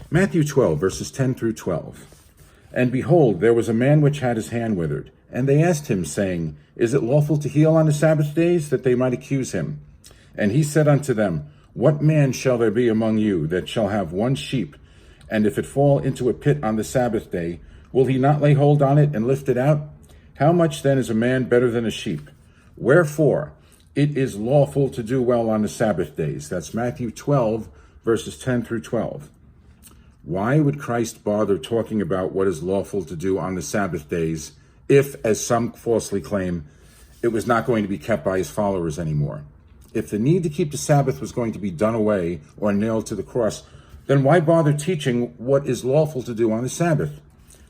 Matthew 12, verses 10 through 12. And behold, there was a man which had his hand withered. And they asked him, saying, Is it lawful to heal on the Sabbath days? That they might accuse him. And he said unto them, What man shall there be among you that shall have one sheep, and if it fall into a pit on the Sabbath day, will he not lay hold on it and lift it out? How much then is a man better than a sheep? Wherefore, it is lawful to do well on the Sabbath days. That's Matthew 12, verses 10 through 12. Why would Christ bother talking about what is lawful to do on the Sabbath days if, as some falsely claim, it was not going to be kept by his followers anymore? If the need to keep the Sabbath was going to be done away or nailed to the cross, then why bother teaching what is lawful to do on the Sabbath?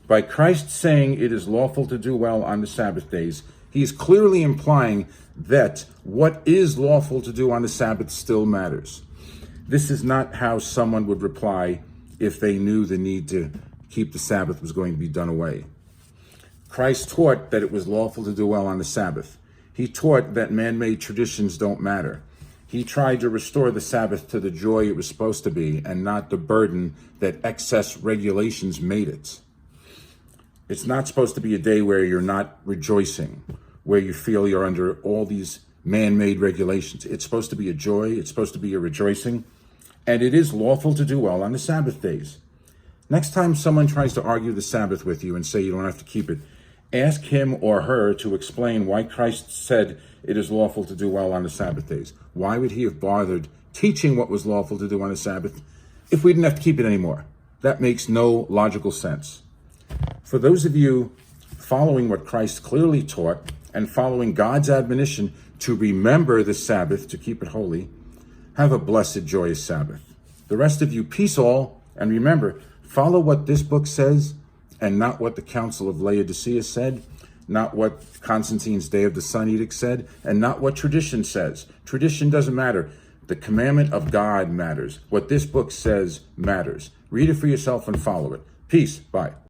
By Christ saying it is lawful to do well on the Sabbath days, he is clearly implying that what is lawful to do on the Sabbath still matters. This is not how someone would reply if they knew the need to keep the Sabbath was going to be done away. Christ taught that it was lawful to do well on the Sabbath. He taught that man-made traditions don't matter. He tried to restore the Sabbath to the joy it was supposed to be and not the burden that excess regulations made it. It's not supposed to be a day where you're not rejoicing, where you feel you're under all these man-made regulations. It's supposed to be a joy. It's supposed to be a rejoicing. And it is lawful to do well on the Sabbath days. Next time someone tries to argue the Sabbath with you and say you don't have to keep it, ask him or her to explain why Christ said it is lawful to do well on the Sabbath days. Why would he have bothered teaching what was lawful to do on the Sabbath if we didn't have to keep it anymore? That makes no logical sense. For those of you following what Christ clearly taught and following God's admonition to remember the Sabbath, to keep it holy, have a blessed, joyous Sabbath. The rest of you, peace all, and remember, follow what this book says and not what the Council of Laodicea said, not what Constantine's Day of the Sun Edict said, and not what tradition says. Tradition doesn't matter. The commandment of God matters. What this book says matters. Read it for yourself and follow it. Peace. Bye.